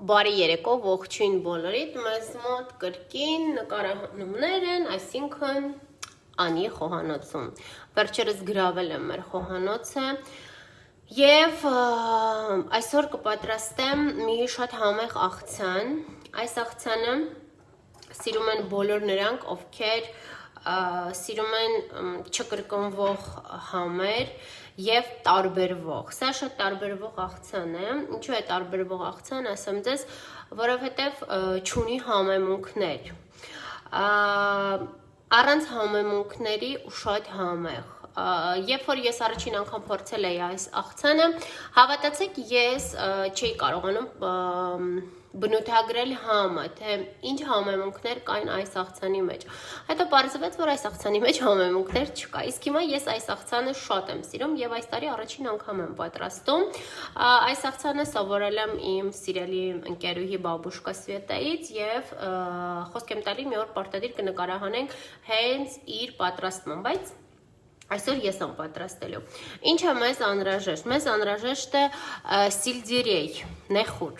Բարի երեկո, ողջույն բոլորիդ, մեզ մոտ կրկին նկարահանումներ են, այսինքն Անի խոհանոցում։ Վերջերս գրավել եմ մեր խոհանոցը եւ այսօր կպատրաստեմ մի շատ համեղ աղցան։ Այս աղցանը սիրում են բոլոր նրանք, ովքեր սիրում են չկրկնվող համեր եւ տարբերվող։ Սա շատ տարբերվող աղցան է։ Ինչու է տարբերվող աղցան, ասեմ ձեզ, որովհետեւ չունի համեմունքներ։ Առանց համեմունքների ու շատ համեղ։ Երբ որ ես առաջին անգամ փորձել էի այս աղցանը, հավատացեք, ես չէի կարողանում բնութագրել համը, թե ինչ համեմունքներ կային այս աղցանի մեջ։ Հետո պարզվեց, որ այս աղցանի մեջ համեմունքներ չկա։ Իսկ հիմա ես այս աղցանը շատ եմ սիրում եւ այս տարի առաջին անգամ եմ պատրաստում։ Այս աղցանը սովորել եմ իմ սիրելի ընկերուհի բաբուշկա Սվետայից եւ խոսք եմ տալի մի օր պարտադիր կնկարահանենք հենց իր պատրաստման, բայց այսօր ես եմ պատրաստելու։ Ինչ է մեզ անհրաժեշտ։ Մեզ անհրաժեշտ է сельдерей, нехур.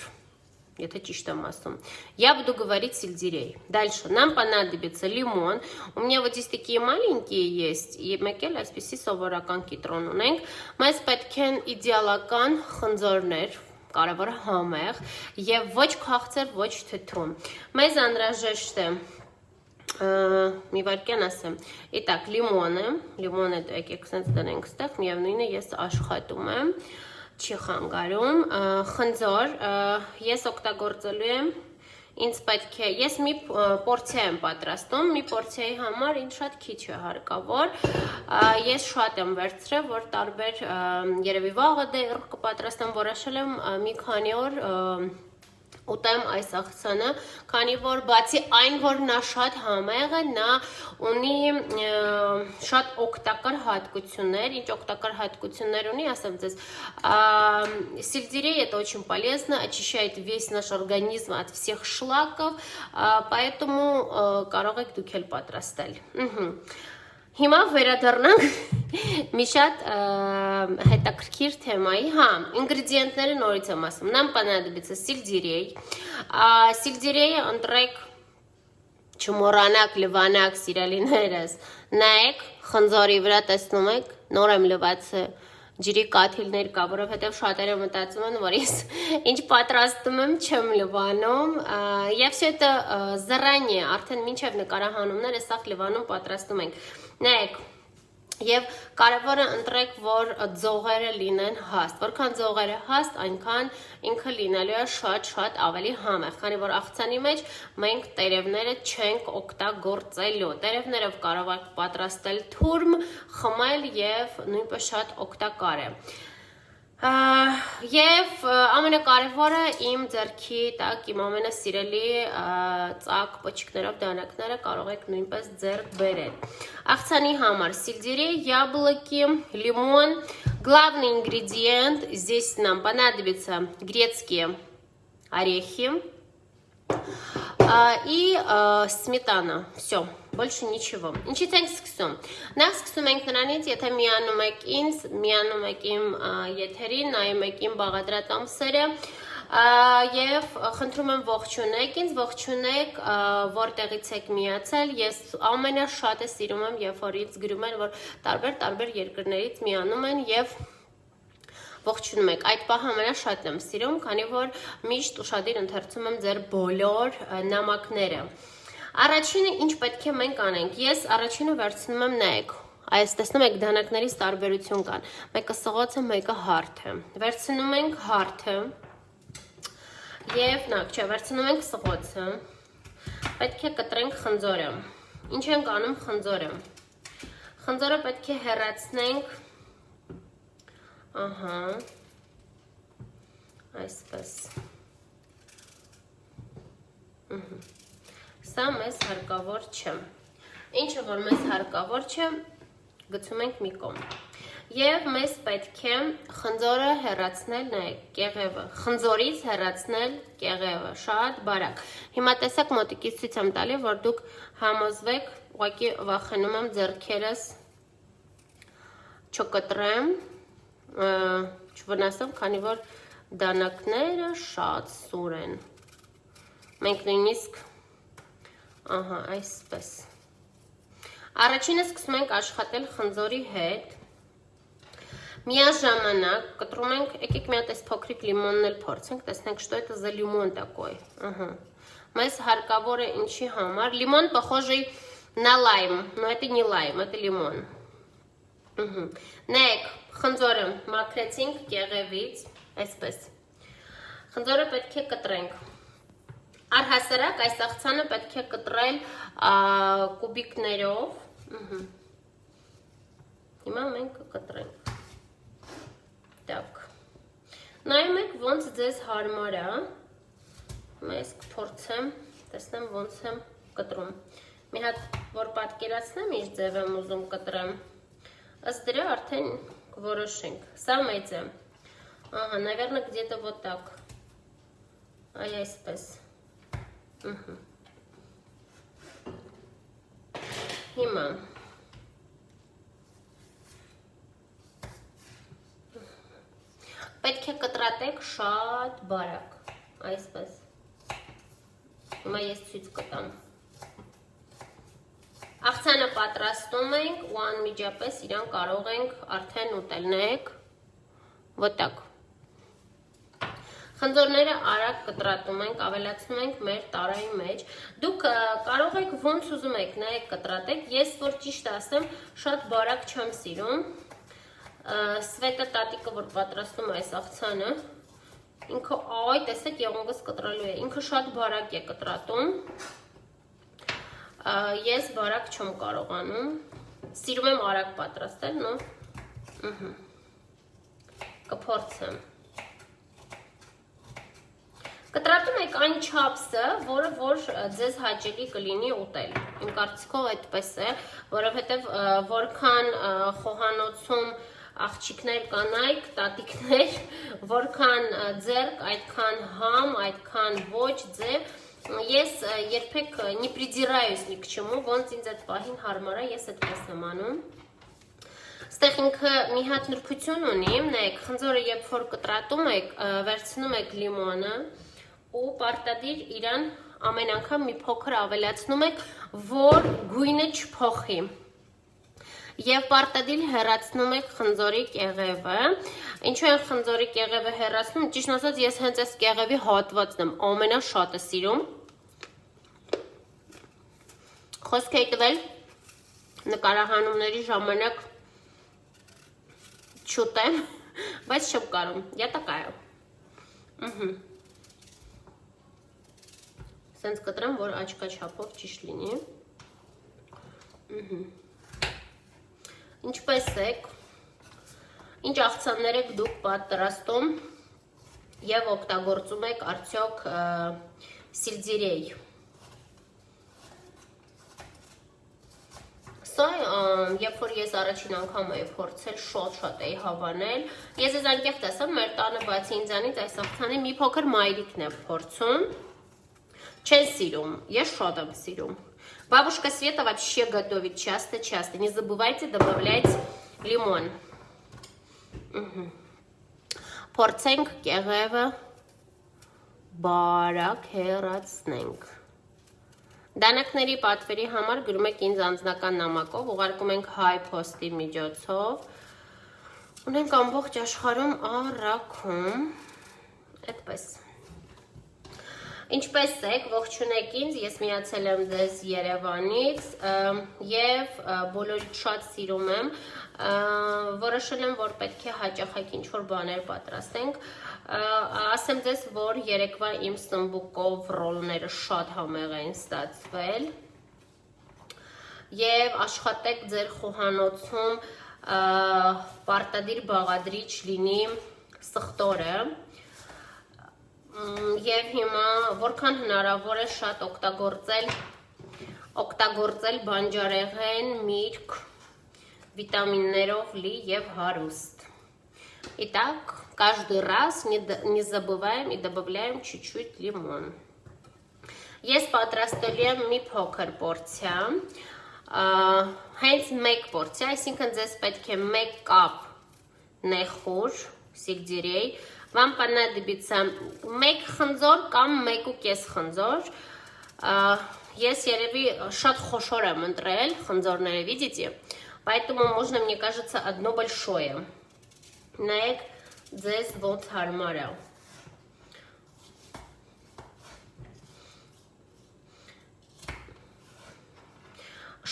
Это чисто маслом. Я буду говорить сельдерей. Дальше. Нам понадобится лимон. У меня вот здесь такие маленькие есть. И մեկել այսպեսի սովորական կիտրոն ունենք. Մեզ պետք են իդեալական խնձորներ, կարևորը համեղ, եւ ոչ քաղցր, ոչ թթու։ Մեզ անհրաժեշտ է մի վարքյան ասեմ։ Իտակ, լիմոնը եկեք սենց դնենք ստեղ, միևնույնն է ես աշխատում եմ, չի խանգարում, խնձոր, ես օգտագործելու եմ, ինձ պետք է, ես մի պորցիա եմ պատրաստում, մի պորցիայի համար ինձ շատ քիչ է հարկավոր, ես շատ եմ վերցրել, որ տարբեր, երևի վաղը դեռ կպատրաստեմ, որոշել եմ մի քանի օր ուտեմ այս աղցանը, քանի որ բացի այն, որ նա շատ համեղ է, նա ունի շատ օգտակար հատկություններ, ինչ օգտակար հատկություններ ունի, ասեմ ձեզ, сельдерей это очень полезно, очищает весь наш организм от всех шлаков, поэтому կարող եք դուք էլ պատրաստել։ Հիմա վերադառնանք մի շատ հետաքրքիր թեմայի, ինգրեդիենտները նորից եմ ասում, нам понадобится сельдерей, սիլդիրեյը ընտրեք չմոռանաք լվանակ սիրելիներս, նայեք, խնձորի վրա տեսնում եք, նոր եմ լված ջրի կաթիլներ կա, որովհետև շատերը մտածում են, որ ես ինչ պատրաստում եմ չեմ լվանում, եւ все это заранее, արդեն մինչև նկարահանումները սաղ լվանում պատրաստում ենք։ Նայեք, եւ կարևորը ընտրեք, որ ձողերը լինեն հաստ, որքան ձողերը հաստ, այնքան ինքը լինելու է շատ ավելի համեղ, քանի որ աղցանի մեջ մենք տերևները չենք օգտագործելու, տերևներով կարող եք պատրաստել թուրմ, խմել եւ նույնպես շատ օգտակար է։ Եվ ամենակարևորը իմ ձեռքի տակ իմ ամենասիրելի ծակ պոչիկներով դանակները կարող եք նույնպես ձեռք բերել։ Աղցանի համար сельдерей, яблоки, лимон. Главный ингредиент, здесь нам понадобятся грецкие орехи и сметана. Все. Больше ничего. Ինչից ենք սկսում։ Նախ սկսում ենք նրանից, եթե միանում եք ինձ, միանում եք իմ եթերին, նայում եք իմ բաղադրած ամսերը եւ խնդրում եմ ողջունեք ինձ, ողջունեք որտեղից եք միացել։ Ես ամենաշատը սիրում եմ, երբ որ ինձ գրում են, որ տարբեր երկրներից միանում են եւ ողջունում եք։ Այդ պահը ամենաշատն եմ սիրում, քանի որ միշտ ուշադիր ընթերցում եմ ձեր բոլոր նամակները։ Առաջինը ինչ պետք է մենք անենք, ես առաջինը վերցնում եմ նայեք, այս տեսնում եք դանակներից տարբերություն կան, մեկը սղոց է, մեկը հարթ է, վերցնում ենք հարթը և նակ չէ, վերցնում ենք սղոցը, պետք է կտրենք խնձորը, ինչ ենք անում խնձորը, խնձորը պետք է հեռացնենք, այսպես, Սա մեզ հարկավոր չէ, ինչը որ մեզ հարկավոր չէ, գցում ենք մի կողմ, և մեզ պետք է խնձորը հեռացնել, նայեք, կեղևը, խնձորից հեռացնել կեղևը, շատ բարակ, հիմա տեսակ մոտիկից ցույց եմ տալի, որ դուք համոզվեք, ուղղակի վախենում եմ ձեռքերս չկտրեմ, չվնասեմ, քանի որ Դանակները շատ սուր են։ Մենք նույնիսկ ահա այսպես։ Առաջինը սկսում ենք աշխատել խնձորի հետ։ Միաժամանակ կտրում ենք, եկեք մի հատ այս փոքրիկ լիմոնն էլ փորձենք, տեսնենք, что это за лимон такой։ Ага։ Մեզ հարկավոր է ինչի համար։ Лимон похожий на лайм, но это не лайм, это лимон։ Ահա։ Նայեք, խնձորը մաքրեցինք կեղևից, այսպես։ Խնձորը պետք է կտրենք։ Առհասարակ այս աղցանը պետք է կտրել կուբիկներով։ Հիմա մենք կկտրենք։ Так։ Նայում եք ոնց ձեզ հարմար է։ Ես կփորձեմ, տեսնեմ ոնց եմ կտրում։ Մի հատ որ պատկերացնեմ ինչ ձև եմ ուզում կտրեմ։ Ըստ դրա արդեն կորոշենք։ Սա մեծ է։ Ага, наверное, где-то вот так։ Այ այսպես։ Հիմա պետք է կտրատեք շատ բարակ, այսպես։ Հիմա ես ցույց կտամ։ Աղցանը պատրաստում ենք ու անմիջապես իրան կարող ենք արդեն ուտել, նայեք, вот так։ Խնձորները արագ կտրատում ենք, ավելացնում ենք մեր տարայի մեջ։ Դուք կարող եք ոնց ուզում եք, նայեք կտրատեք, ես որ ճիշտ ասեմ, շատ բարակ չեմ սիրում։ Սվետը տատիկը որ պատրաստում է այս աղցանը, ինքը այ տեսեք եղունգս կտրելու է, ինքը շատ բարակ է կտրատում։ Ես բարակ չեմ կարողանում, սիրում եմ արագ պատրաստել, նո։ Կփորձեմ։ Կտրատում եք այն չափսը, որը որ ձեզ հաճելի կլինի ուտել։ Իմ կարծիքով այդպես է, որովհետև որքան խոհանոցում աղջիկներ կանայք, տատիկներ, որքան ձեռք, այդքան համ, այդքան ոչ ձև, ես երբեք не придираюсь ни к чему, ոնց ինձ այդ պահին հարմար է, ես այդպես եմ անում։ Ստեղ ինքը մի հատ նրբություն ունի, նայեք, խնձորը երբ որ կտրատում եք, վերցնում եք լիմոնը ու պարտադիր իրան ամեն անգամ մի փոքր ավելացնում եք, որ գույնը չփոխի։ Եվ պարտադիր հեռացնում եք խնձորի կեղևը։ Ինչու են խնձորի կեղևը հեռացնում, ճիշտ ասած ես հենց այս կեղևի հատվածն եմ ամենաշատը սիրում։ Խոսք է տվել նկարահանումների ժամանակ չուտեմ, բայց չեմ կարում, я такая։ Սենց կտրեմ, որ աչկա չափով ճիշտ լինի։ Ինչպես եք, ինչ աղցաններ եք դուք պատրաստում և օգտագործում եք արդյոք սիլձիրեյ։ Սա, երբ որ ես առաջին անգամ էի փորձել, շատ էի հավանել, ես ես անկեղծ ասեմ, մեր տանը բացի ինձանից այս աղցանի մի փոքր մայրիկն է փորձում, չեն սիրում, ես շատ եմ սիրում։ Бабушка Света вообще готовит часто-часто. Не забывайте добавлять лимон. Փորձենք կեղևը բարակ հեռացնենք։ Դանակների պատվերի համար գրում եք ինձ անձնական նամակով, ուղարկում ենք հայ փոստի միջոցով։ Ունենք ամբողջ աշխարհում առաքում։ Այդպես։ Ինչպես եք, ողջունեք ինձ, ես միացել եմ ձեզ Երևանից և բոլորիդ շատ սիրում եմ, որոշել եմ, որ պետք է հաճախակ ինչ-որ բաներ պատրաստենք, ասեմ ձեզ, որ երեկվա իմ սմբուկով ռոլները շատ համեղ են ստացվել և աշխատեք ձեր խոհանոցում պարտադիր բաղադրիչ լինի սխտորը Եվ հիմա որքան հնարավոր է շատ օգտագործել բանջարեղեն, միրգ, վիտամիններով լի և հարուստ։ Итак, каждый раз не забываем и добавляем чуть-чуть лимон. Ես պատրաստելու եմ մի փոքր պորցիա, հենց մեկ պորցիա, այսինքն ձեզ պետք է մեկ կապ նեխուր, սիգդիրեյ, Вам понадобится 1 խնձոր կամ 1.5 խնձոր, ես երևի շատ խոշոր եմ ընտրել խնձորները, видите, поэтому можно, мне кажется, одно большое. Նայեք ձեզ ոնց հարմար է։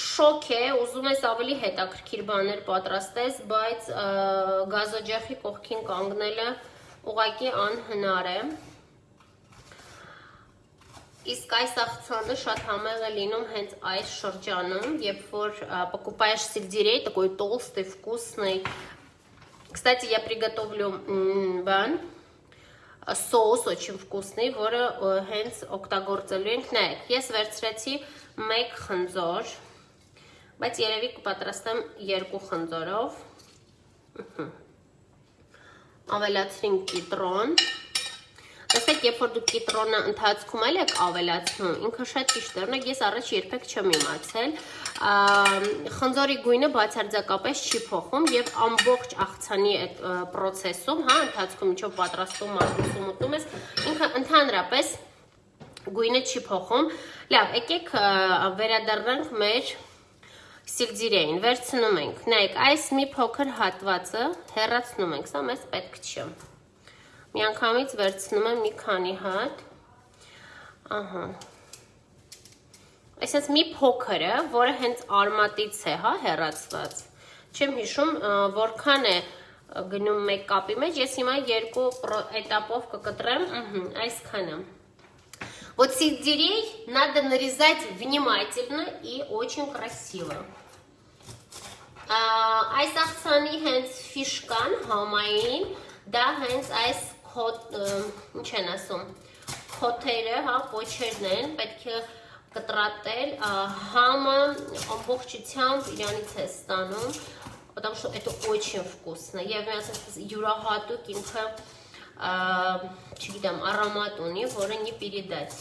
Շոկ է, ուզում ես ավելի հետաքրքիր բաներ պատրաստես, բայց գազօջախի կողքին կանգնելը ուղղակի անհնար է։ Իսկ այս աղցանը շատ համեղ է լինում հենց այս շրջանում, երբ որ покупаешь сельдерей, такой толстый, вкусный. Кстати, я приготовлю соус очень вкусный, որը հենց օգտագործելու ենք։ Նայեք, ես վերցրեցի 1 խնձոր, բայց երևի կպատրաստեմ 2 խնձորով։ Ավելացրինք կիտրոն։ Տեսեք, երբ որ դուք կիտրոնը ընթացքում եք ավելացնում, ինքը շատ ճիշտ է, օրինակ ես առաջ երբեք չեմ իմացել, խնձորի գույնը բացարձակապես չի փոխում եւ ամբողջ աղցանի այդ process-ում, հա, ընթացքում ինչով պատրաստում, մատուցում, ուտում ես, ինքը ընդհանրապես գույնը չի փոխում։ Լավ, եկեք վերադառնանք մեր սիլդիրեին, վերցնում ենք, նայեք, այս մի փոքր հատվածը հեռացնում ենք, սա մեզ պետք չի։ Միանգամից վերցնում եմ մի քանի հատ, ահա, այսպես մի փոքրը, որը հենց արմատից է, հա, հեռացված, չեմ հիշում, որքան է գնում մեկ կապի մեջ, ես հիմա 2 этапով կկտրեմ, այսքանը։ Вот сельдерей надо нарезать внимательно и очень красиво. Այս աղցանի հենց ֆիշկան, համային, դա հենց այս ինչ են ասում, քոթերը, հա, պոչերն են, պետք է կտրատել, համը ամբողջությամբ իրանից է ստանում, потому что это очень вкусно. Я յուրահատուկ ինքը չգիտեմ, аромат ունի, որը не передать.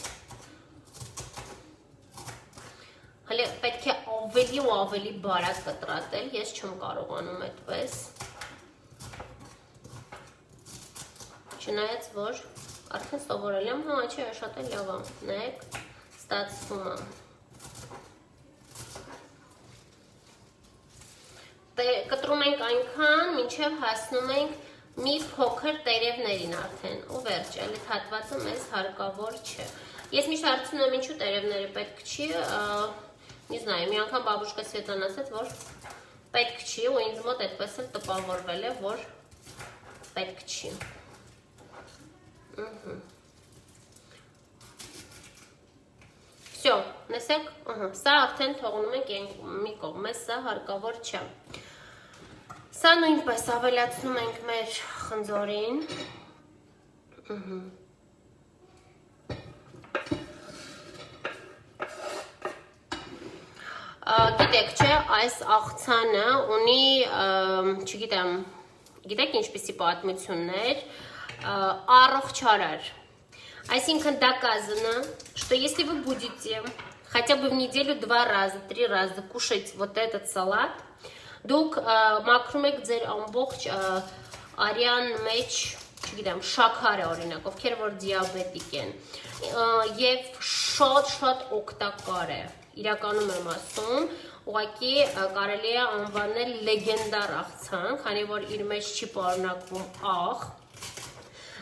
Հələ պետք է ավելի ու ավելի բարակ կտրատել, ես չեմ կարողանում այդպես։ Չնայած որ արդեն սովորել եմ, հա, չէ, շատ է լավ է, նայեք, ստացվում է։ Կտրում ենք այնքան, մինչև հասնում ենք մի փոքր տերևներին արդեն, ու վերջ, այլ այդ հատվածը մեզ հարկավոր չէ։ Ես միշտ հարցնում եմ ինչու տերևները պետք չի, не знаю, մի անգամ բաբուշկա Սվետլան ասաց, որ պետք չի, ու ինձ մոտ այդպես էլ տպավորվել է, որ պետք չի։ Всё, նսեք, սա արդեն թողնում ենք մի կողմես, սա հարկավոր չէ։ Սա նույնպես ավելացնում ենք մեր խնձորին։ Գիտեք, չէ, այս աղցանը ունի, չգիտեմ, գիտեք ինչպիսի պատմություններ, առողջարար։ Այսինքն доказано, что если вы будете хотя бы в неделю 2 раза, 3 раза кушать вот этот салат, դուք մաքրում եք ձեր ամբողջ արյան մեջ, չգիտեմ, շաքարը օրինակ, ովքեր որ դիաբետիկ են, եւ շատ օգտակար է, իրականում եմ ասում, ուղղակի կարելի է անվանել լեգենդար աղցան, քանի որ իր մեջ չի պարունակվում աղ,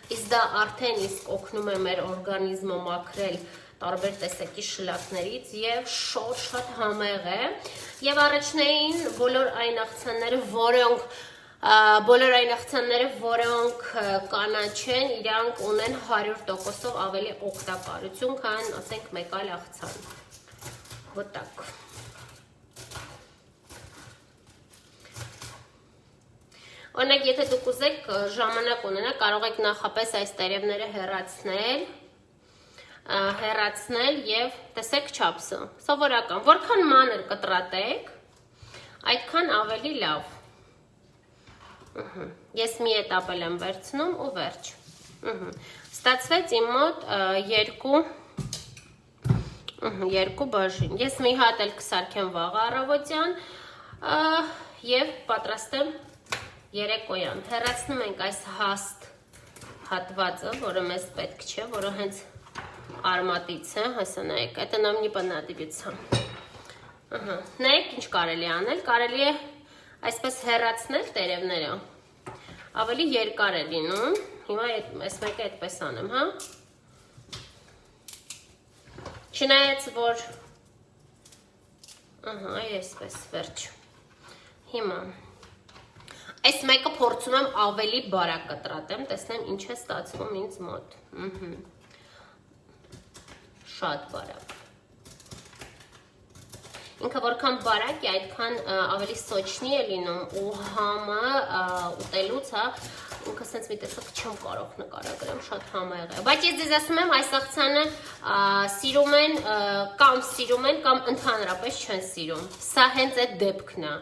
իսկ դա արդեն իսկ օգնում է մեր օրգանիզմը մաքրել տարբեր տեսակի շլակներից եւ շատ համեղ է եւ առաջնային բոլոր այն աղցանները, որոնք կանաչ են, իրանք ունեն 100%-ով ավելի օգտակարություն, քան ասենք մեկ այլ աղցան։ Вот так։ Օրինակ, եթե դուք ուզեք ժամանակ ունենաք, կարող եք նախապես այս տերևները հեռացնել եւ տեսեք չափսը, սովորական, որքան մանր կտրատեք, այդքան ավելի լավ։ Ես մի էտապ եմ վերցնում ու վերջ։ Ստացվեց իմ մոտ 2 բաժին։ Ես մի հատ էլ կսարքեմ վաղ առավոտյան եւ պատրաստեմ երեկոյան։ Հեռացնում ենք այս հաստ հատվածը, որը մեզ պետք չէ, որը հենց արմատից է, հեսա նայեք, это нам не понадобится։ Նայեք ինչ կարելի անել, կարելի է այսպես հեռացնել տերևները, ավելի երկար է լինում, հիմա այս մեկը այդպես անեմ, հա։ Չնայած որ այսպես վերջ։ Հիմա այս մեկը փորձում եմ ավելի բարակ կտրատեմ, տեսնեմ ինչ է ստացվում ինձ մոտ։ Շատ բարակ։ Ինքը որքան բարակ է, այդքան ավելի սոչնի է լինում ու համը ուտելուց, հա, ինքը սենց մի տեսակ չեմ կարող նկարագրեմ, շատ համեղ է։ Բայց ես ձեզ ասում եմ, այս աղցանը սիրում են, կամ ընդհանրապես չեն սիրում։ Սա հենց այդ դեպքն է։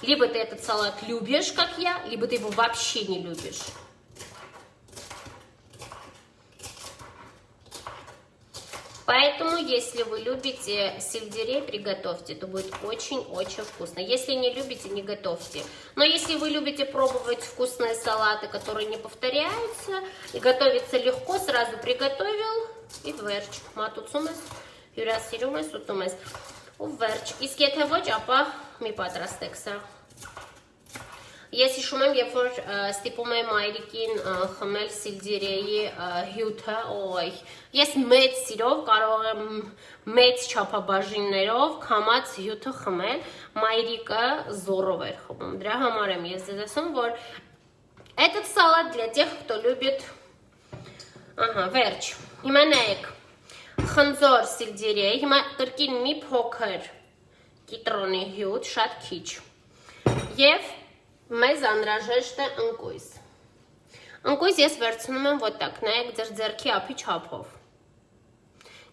Либо ты этот салат любишь, как я, либо ты его вообще не любишь. Поэтому, если вы любите сельдерей, приготовьте, то будет очень-очень вкусно. Если не любите, не готовьте. Но если вы любите пробовать вкусные салаты, которые не повторяются, и готовится легко, сразу приготовил, и վերջ, մատուցում ես, հյուրասիրում ես, ուտում ես, ու վերջ. Իսկ եթե ոչ, ապա մի պատրաստեք սա։ Ես հիշում եմ, երբ որ ստիպում եմ մայրիկին խմել սիլդերեի հյութը, ես մեծ սիրով կարող եմ մեծ չափաբաժիններով քամած հյութը խմել, մայրիկը զոռով էր խմում։ Դրա համար եմ ես ձեզ ասում, որ этот салат для тех, кто любит, վերջ, հիմա նայեք, խնձոր սիլդերեի, հիմա կրկին մի փոքր կիտրոնի հյութ, շատ քիչ, և մեզ անհրաժեշտ է ընկույզ։ Ընկույզ ես վերցնում եմ ոտակ, նայեք ձեր ձեռքի ափի չափով։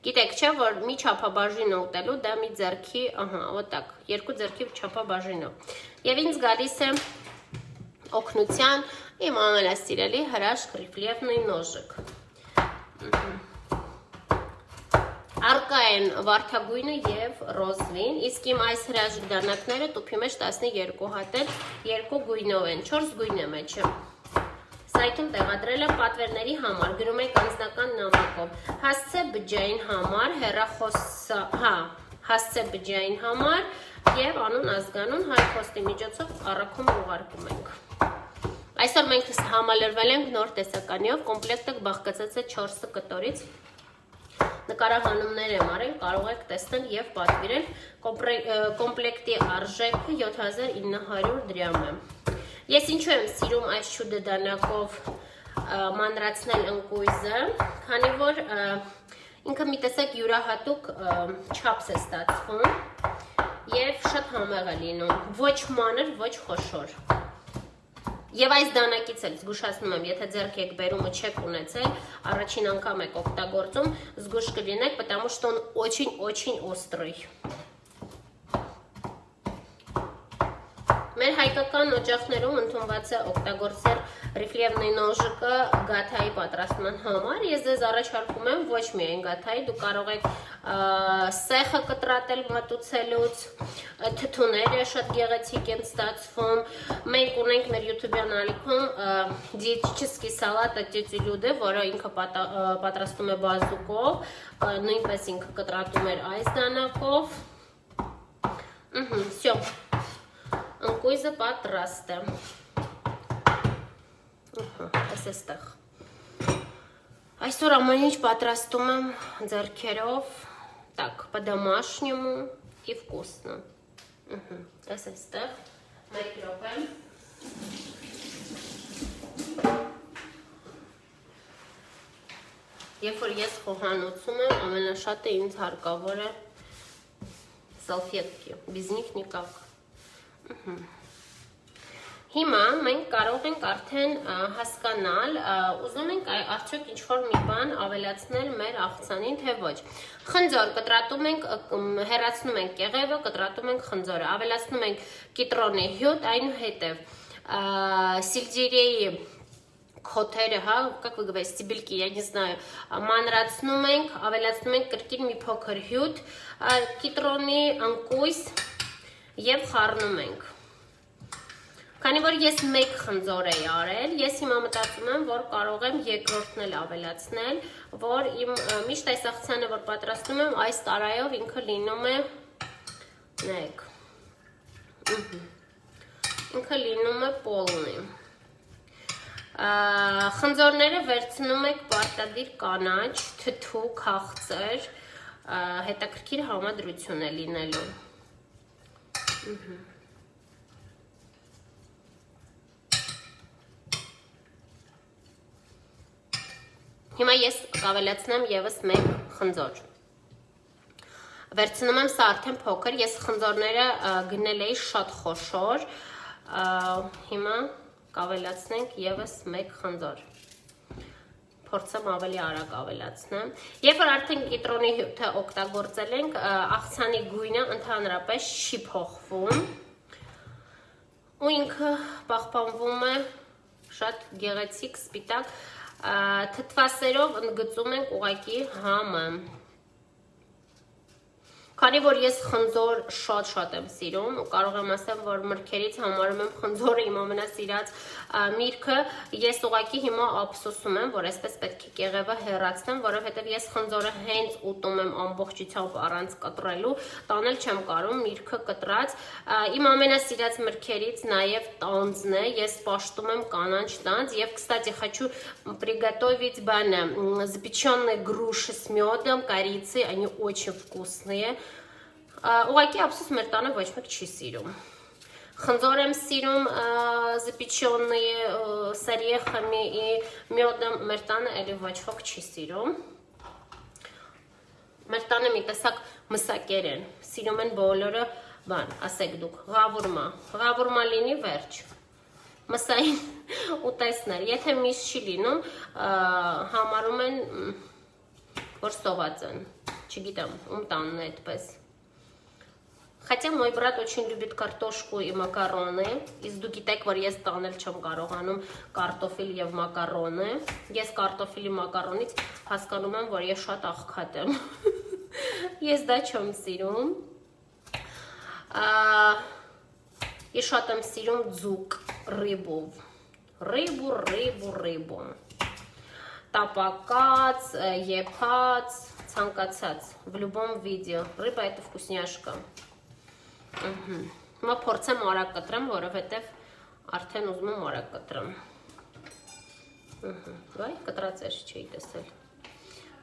Գիտեք չէ, որ մի չափաբաժին ուտելու, դա մի ձեռքի, ոտակ, երկու ձեռքի չափաբաժինով։ Եվ ինձ գալիս է օգնության իմ ամենասիրելի հրաշք ռիֆլևնի նոժիկ։ Արկա են վարդագույնը և ռոզվին, իսկ իմ այս հրաշք դանակները տուփի մեջ 12 հատ են, երկու գույնով են, 4 գույն է մեջը։ Սայթում տեղադրել եմ պատվերների համար, գրում եք անձնական նամակով, հասցե բջջային համար, հասցե բջջային համար և անուն ազգանուն հայ փոստի միջոցով առաքում ուղարկում ենք։ Այսօր մենք համալրվել ենք նոր տեսականիով, կոմպլեկտը բաղկացած է 4 կտորից, նկարահանումներ եմ արել, կարող եք տեսնել և պատվիրել, կոմպլեկտի արժեքը 7900 դրամ է։ Ես ինչու եմ սիրում այս չուդը դանակով մանրացնել ընկույզը, քանի որ ինքը մի տեսակ յուրահատուկ չափս է ստացվում և շատ համեղ է լինում, ոչ մանր, ոչ խոշոր։ Եվ այս դանակից էլ զգուշացնում եմ, եթե ձեռք եք բերում ու չեք ունեցել, առաջին անգամ եք օգտագործում, զգուշ կլինեք, потому что он очень-очень острый։ Մեր հայկական օջախներում ընդունված է օգտագործել ռիֆլևնի նոժիկը գաթայի պատրաստման համար։ Ես ձեզ առաջարկում եմ ոչ միայն գաթայի, դուք կարող եք սեխը կտրատել մատուցելուց, թթուները շատ գեղեցիկ են ստացվում։ Մենք ունենք մեր YouTube-յան ալիքում դիետետический салат от тети Люды, որը ինքը պատրաստում է բազուկով, նույնպես ինքը կտրատում էր այս դանակով։ Всё։ Ընկույզը պատրաստ է։ Այս էստեղ։ Այսօր ամեն ինչ պատրաստում եմ ձեռքերով, так, по-домашнему и вкусно։ Այս էստեղ, մեկ րոպե։ Երբ որ ես խոհանոցում եմ, ամենաշատը ինձ հարկավոր է салфетки, без них никак։ Հիմա մենք կարող ենք արդեն հասկանալ, ուզում ենք արդյոք ինչ-որ մի բան ավելացնել մեր աղցանին, թե ոչ։ Խնձոր կտրատում ենք, հեռացնում ենք կեղևը, կտրատում ենք խնձորը, ավելացնում ենք կիտրոնի հյութ, այնուհետև սիլդերեի քոթերը, как вы говорите, стебельки, я не знаю, մանրացնում ենք, ավելացնում ենք կրկին մի փոքր հյութ, կիտրոնի ընկույզ և խառնում ենք։ Քանի որ ես մեկ խնձոր էի արել, ես հիմա մտածում եմ, որ կարող եմ երկրորդն էլ ավելացնել, որ իմ միշտ այս աղցանը, որ պատրաստում եմ, այս տարայով ինքը լինում է նեք, ինքը լինում է պոլնի։ Խնձորները վերցնում եք պարտադիր կանաչ, թթու, քաղցր, հետաքրքիր համադրություն է լինելու։ Հիմա ես կավելացնեմ եւս մեկ խնձոր։ Վերցնում եմ սա արդեն փոքր, ես խնձորները գնել էի շատ խոշոր, հիմա կավելացնենք եւս մեկ խնձոր։ Փորձեմ ավելի արագ ավելացնեմ։ Երբ որ արդեն կիտրոնի հյութը օգտագործել ենք, աղցանի գույնը ընդհանրապես չի փոխվում։ Ու ինքը պահպանվում է շատ գեղեցիկ, սպիտակ, թթվասերով ընդգծում ենք ուղղակի համը։ Քանի որ ես խնձոր շատ եմ սիրում, կարող եմ ասեմ, որ մրգերից համարում եմ խնձորը իմ ամենասիրած միրգը, ես ուղղակի հիմա ափսոսում եմ, որ այսպես պետք է կեղևը հեռացնեմ, որովհետև ես խնձորը հենց ուտում եմ ամբողջությամբ առանց կտրելու, տանել չեմ կարում, միրգը կտրած, իմ ամենասիրած մրգերից նաև տանձն է, ես պաշտում եմ կանաչ տանձ եւ, кстати, хочу приготовить запеченные груши с медом, корицей, они очень вкусные. Ուղղակի ափսոս մեր տանը ոչ մեկ չի սիրում։ Խնձոր եմ սիրում запеченные с орехами и медом, մեր տանը էլի ոչ ոք չի սիրում։ Մեր տանը մի տեսակ մսակեր են, սիրում են բոլորը, բան, ասեք դուք, ղավուրմա լինի վերջ։ Մսային ուտեսներ, եթե միշտ չի լինում, համարում են, որ սոված են, չգիտեմ, ում տանն է այդպես։ Хотя мой брат очень любит картошку и макароны. Իսկ դու գիտեք, որ ես տանել չեմ կարողանում կարտոֆիլ եւ մակարոնը։ Ես կարտոֆիլի մակարոնից հասկանում եմ, որ ես շատ աղքատ եմ։ Ես դա չեմ սիրում։ Ես շատ եմ սիրում ձուկ ռիբով։ Ռիբու։ Տապակած, եփած, ցանկացած, в любом виде. Рыба это вкусняшка. Հիմա փորձեմ արագ կտրեմ, որովհետև արդեն ուզում եմ արագ կտրեմ։ Վայ, կտրած էր, չէի տեսել։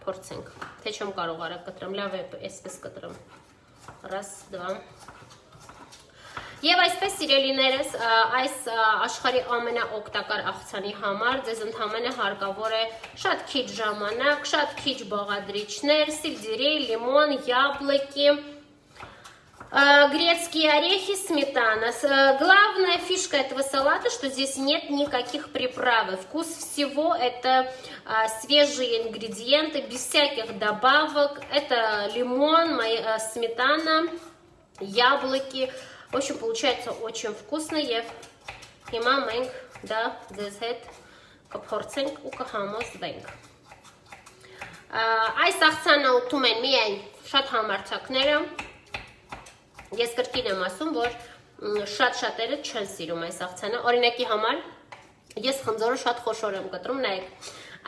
Փորձենք, թե չեմ կարող արագ կտրեմ, լավ է, այսպես կտրեմ։ Раз, два։ Եվ այսպես սիրելիներս, այս աշխարհի ամենաօգտակար աղցանի համար ձեզ ընդհանրապես հարկավոր է շատ քիչ ժամանակ, շատ քիչ բաղադրիչներ, սելդերей, лимон, яблоки, грецкие орехи, сметана. Главная фишка этого салата, что здесь нет никаких приправ. Вкус всего это свежие ингредиенты, без всяких добавок. Это лимон, сметана, яблоки. В общем, получается очень вкусно. Եվ հիմա մենք դա ձեզ հետ կփորձենք ու կհամոզվենք։ Այս աղցանը ուտում են միայն շատ համարձակները։ Ես կրկին եմ ասում, որ շատ-շատերը չեն սիրում այս աղցանը։ Օրինակի համար ես խնձորը շատ խոշոր եմ կտրում, նայեք։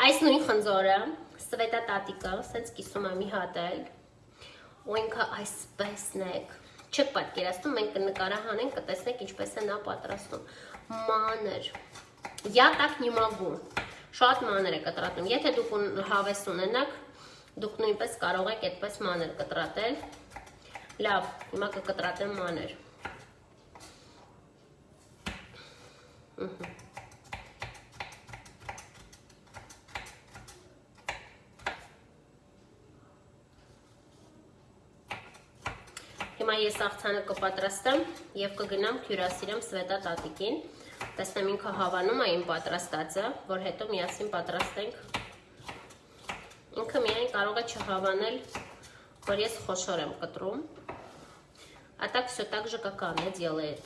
Այս նույն խնձորը, Սվետա տատիկը, սենց կիսում եմ մի հատ էլ։ Ու ինքը այսպես նայեք։ Չեք պատկերացնում, մենք կնկարահանենք, կտեսնեք ինչպես է նա պատրաստում։ Մանր։ Я так не могу։ Շատ մանր է կտրատում։ Եթե դուք հավես ունենաք, դուք նույնպես կարող եք այդպես մանր կտրատել։ Լավ, հիմա կկտրատեմ մանր։ Հիմա ես աղցանը կպատրաստեմ և կգնամ հյուրասիրեմ Սվետա տատիկին, տեսնեմ ինքը հավանում է իմ պատրաստածը, որ հետո միասին պատրաստենք։ Ինքը միայն կարող է չհավանել, որ ես խոշոր եմ կտրում, а так все так же, как она делает.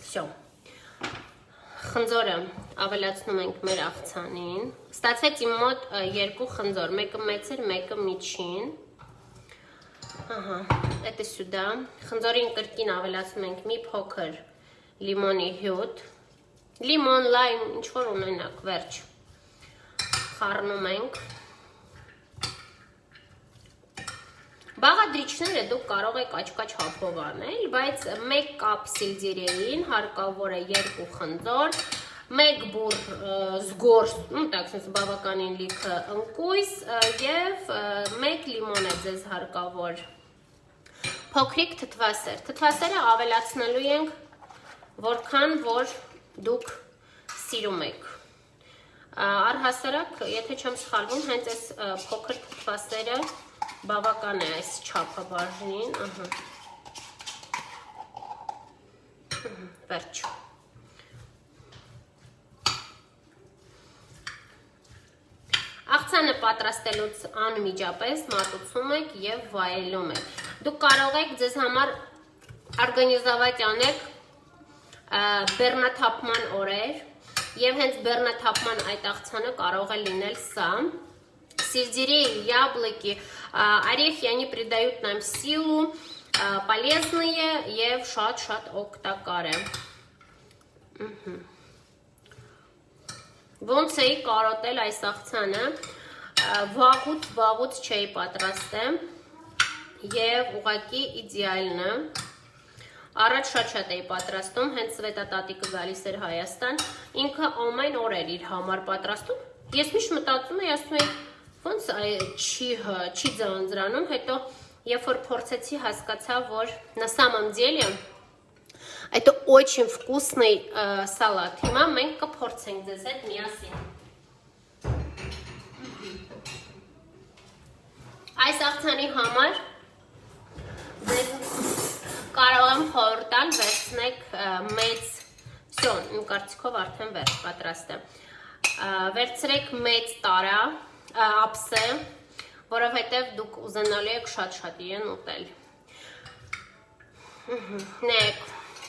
Всё. Խնձորը ավելացնում ենք մեր աղցանին։ Ստացվեց իմ մոտ երկու խնձոր, մեկը մեծ էր, մեկը միջին։ Ահա, это сюда. Խնձորին կրկին ավելացնում ենք մի փոքր լիմոնի հյութ։ Լիմոն, լայմ, ինչ որ ունենաք, վերջ։ Խառնում ենք։ Բաղադրիչները դուք կարող եք աչքաչ հապով անել, բայց 1 կապ սիլձիրեին հարկավոր է 2 խնձոր, 1 բուռ զգորս, так sense բավականին լիքը ընկույզ եւ 1 լիմոն է ձեզ հարկավոր։ Փոքրիկ թթվասեր։ Թթվասերը ավելացնելու ենք որքան որ դուք սիրում եք։ Առհասարակ, եթե չեմ սխալվում, հենց այս փոքր թթվասերը բավական է այս չափը բաժնին, ահա։ Վերջ։ Աղցանը պատրաստելուց անմիջապես մատուցում եք եւ վայելում եք։ Դուք կարող եք ձեզ համար օրգանիզovat անել բեռնաթափման օրեր եւ հենց բեռնաթափման այդ աղցանը կարող է լինել սա։ Сельдерей, яблоки, орехи, они придают нам силу, полезные и շատ օգտակար է։ Ոնց էի կարոտել այս աղցանը, վաղուց չէի պատրաստել եւ ուղղակի իդեալն է։ Առաջ շատ էի պատրաստում, հենց Սվետա տատիկը գալիս էր Հայաստան, ինքը ամեն օր էր իր համար պատրաստում։ Ես միշտ մտածում էի, ասում էի, ոնց չի ձանձրանում, հետո երբ որ փորձեցի հասկացա, որ на самом деле это очень вкусный салат։ Հիմա մենք կփորձենք ձեզ հետ միասին։ Այս աղցանի համար ձեզ կարող եմ խորհուրդ տալ վերցնեք մեծ, всё, իմ կարծիքով արդեն վերջ պատրաստ է։ Վերցրեք մեծ տարա ապսե, որովհետև դուք ուզենալու եք շատ իրեն ուտել։ Նեք,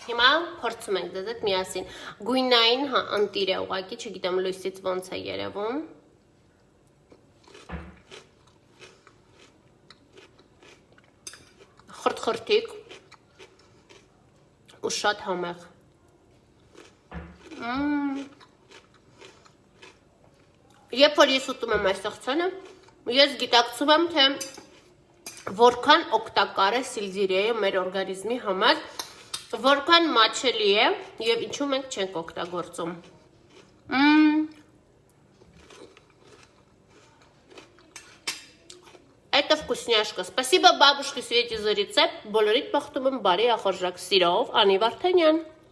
հիմա փորձում ենք ձեզ հետ միասին։ Գույնային ընտիր է ուղղակի, չգիտեմ լույսից ոնց է երևում։ Խրտ-խրտիկ ու շատ համեղ։ Երբ որ ես ուտում եմ այս աղցանը, ես գիտակցում եմ, թե որքան օգտակար է սիլձիրեը մեր օրգանիզմի համար, որքան մատչելի է եւ ինչու մենք չենք օգտագործում։ Это вкусняшка. Спасибо бабушке Свете за рецепт. Բոլորիդ մաղթում եմ բարի ախորժակ սիրով, Անի Վարդանյան։